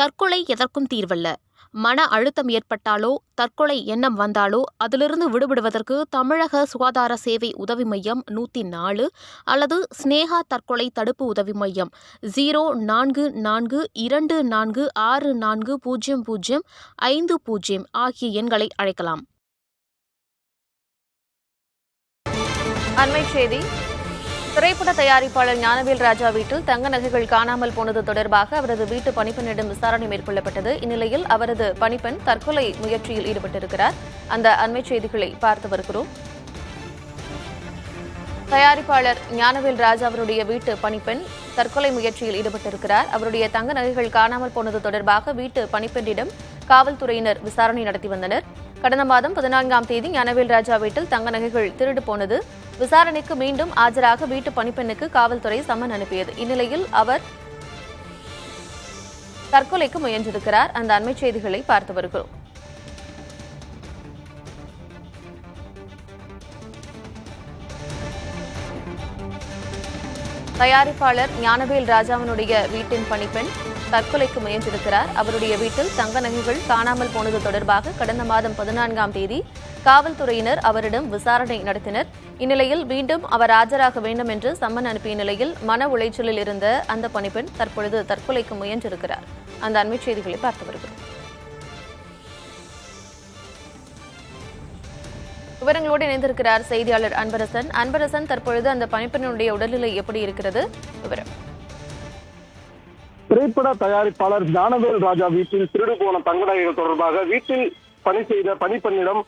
தற்கொலை எதற்கும் தீர்வல்ல. மன அழுத்தம் ஏற்பட்டாலோ, தற்கொலை எண்ணம் வந்தாலோ அதிலிருந்து விடுபடுவதற்கு தமிழக சுகாதார சேவை உதவி மையம் 104 அல்லது ஸ்னேகா தற்கொலை தடுப்பு உதவி மையம் 0442640050 ஆகிய எண்களை அழைக்கலாம். அண்மைச் செய்தி. திரைப்பட தயாரிப்பாளர் ஞானவேல் ராஜா வீட்டில் தங்க நகைகள் காணாமல் போனது தொடர்பாக அவரது வீட்டு பணிப்பெண்ணிடம் விசாரணை மேற்கொள்ளப்பட்டது. இந்நிலையில் அவரது பணிப்பெண் தற்கொலை முயற்சியில் ஈடுபட்டிருக்கிறார். அந்த அண்மைச் செய்திகளை பார்த்து வருகிறோம். தயாரிப்பாளர் ஞானவேல் ராஜா அவருடைய வீட்டு பணிப்பெண் தற்கொலை முயற்சியில் ஈடுபட்டிருக்கிறார். அவருடைய தங்க நகைகள் காணாமல் போனது தொடர்பாக வீட்டு பணிப்பெண்ணிடம் காவல்துறையினர் விசாரணை நடத்தி வந்தனர். கடந்த மாதம் 14ஆம் தேதி ஞானவேல் ராஜா வீட்டில் தங்க நகைகள் திருடு போனது. விசாரணைக்கு மீண்டும் ஆஜராக வீட்டு பணிப்பெண்ணுக்கு காவல்துறை சம்மன் அனுப்பியது. இந்நிலையில் அவர் தற்கொலைக்கு முயன்றிருக்கிறார். அந்த அண்மைச் செய்திகளை பார்த்து வருகிறோம். தயாரிப்பாளர் ஞானவேல் ராஜாவினுடைய வீட்டின் பணிப்பெண் தற்கொலைக்கு முயன்றிருக்கிறார். அவருடைய வீட்டில் தங்க நகைகள் காணாமல் போனது தொடர்பாக கடந்த மாதம் 14ஆம் தேதி காவல்துறையினர் அவரிடம் விசாரணை நடத்தினர். இந்நிலையில் மீண்டும் அவர் ஆஜராக வேண்டும் என்று சம்மன் அனுப்பிய நிலையில் மன உளைச்சலில் இருந்த அந்த பணிப்பெண் தற்பொழுது தற்கொலைக்கு முயன்றிருக்கிறார். அந்த அண்மைச் செய்திகளை பார்த்து வருகிறோம். விவரங்களோடு இணைந்திருக்கிறார் செய்தியாளர் அன்பரசன். அன்பரசன், தற்பொழுது அந்த பணிப்பெண்ணுடைய உடல்நிலை எப்படி இருக்கிறது? விவரம். திரைப்பட தயாரிப்பாளர் ஞானவேல் ராஜா வீட்டில் திருடு போன தங்க நகைகள் தொடர்பாக வீட்டில் பணி செய்த பணிப்பெண்ணிடம்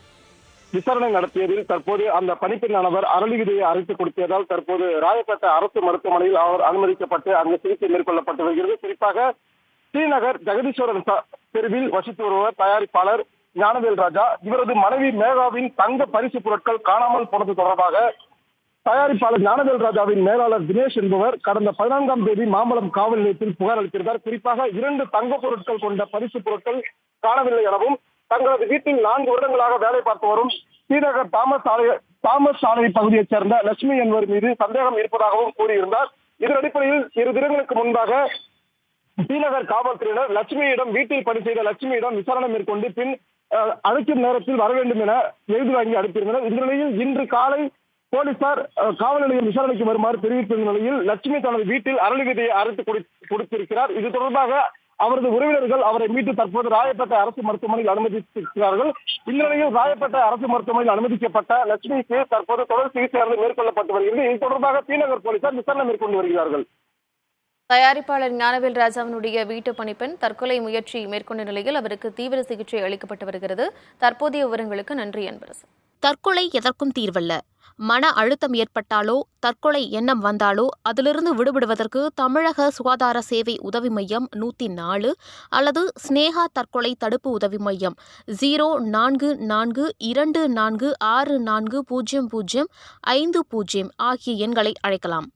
விசாரணை நடத்தியதில் தற்போது அந்த பணிப்பெண்ணானவர் அரளி விதையை அரைத்து கொடுத்ததால் தற்போது ராயப்பேட்டை அரசு மருத்துவமனையில் அவர் அனுமதிக்கப்பட்டு அங்கு சிகிச்சை மேற்கொள்ளப்பட்டு வருகிறது. குறிப்பாக ஸ்ரீநகர் ஜெகதீஸ்வரன் தெருவில் வசித்து வருவர் தயாரிப்பாளர் ஞானவேல் ராஜா. இவரது மனைவி மேகாவின் தங்க பரிசு பொருட்கள் காணாமல் போனது தொடர்பாக தயாரிப்பாளர் ஞானவேல் ராஜாவின் மேலாளர் தினேஷ் என்பவர் கடந்த 14ஆம் தேதி மாம்பலம் காவல் நிலையத்தில் புகார் அளித்திருந்தார். குறிப்பாக 2 தங்க பொருட்கள் கொண்ட பரிசு பொருட்கள் காணவில்லை எனவும் தங்களது வீட்டில் 4 வருடங்களாக வேலை பார்த்து வரும் ஸ்ரீநகர் தாமஸ் சாலை பகுதியைச் சேர்ந்த லட்சுமி என்பவர் மீது சந்தேகம் இருப்பதாகவும் கூறியிருந்தார். இதன் அடிப்படையில் 2 தினங்களுக்கு முன்பாக ஸ்ரீநகர் காவல்துறையினர் லட்சுமியிடம் வீட்டில் பணி செய்த லட்சுமியிடம் விசாரணை மேற்கொண்டு பின் அழைக்கும் நேரத்தில் வர வேண்டும் என எழுதி வாங்கி அனுப்பியிருந்தனர். இந்த நிலையில் இன்று காலை போலீசார் காவல் நிலையம் விசாரணைக்கு வருமாறு தெரிவித்திருந்த நிலையில் லட்சுமி தனது வீட்டில் அரளி விதையை அரைத்து கொடுத்திருக்கிறார். இது தொடர்பாக அவரது உறவினர்கள் அவரை மீட்டு தற்போது ராயப்பேட்டை அரசு மருத்துவமனையில் அனுமதித்திருக்கிறார்கள். இந்த நிலையில் ராயப்பேட்டை அரசு மருத்துவமனையில் அனுமதிக்கப்பட்ட லட்சுமிக்கு தற்போது தொடர் சிகிச்சை மேற்கொள்ளப்பட்டு வருகிறது. இது தொடர்பாக ஸ்ரீநகர் போலீசார் விசாரணை மேற்கொண்டு வருகிறார்கள். தயாரிப்பாளர் ஞானவேல் ராஜாவினுடைய வீட்டு பணிப்பெண் தற்கொலை முயற்சி மேற்கொண்ட நிலையில் அவருக்கு தீவிர சிகிச்சை அளிக்கப்பட்டு வருகிறது. தற்போதைய விவரங்களுக்கு நன்றி அன்பரசன். தற்கொலை எதற்கும் தீர்வல்ல. மன அழுத்தம் ஏற்பட்டாலோ, தற்கொலை எண்ணம் வந்தாலோ அதிலிருந்து விடுபடுவதற்கு தமிழக சுகாதார சேவை உதவி மையம் 104 அல்லது ஸ்னேகா தற்கொலை தடுப்பு உதவி மையம் 0442646050 ஆகிய எண்களை அழைக்கலாம்.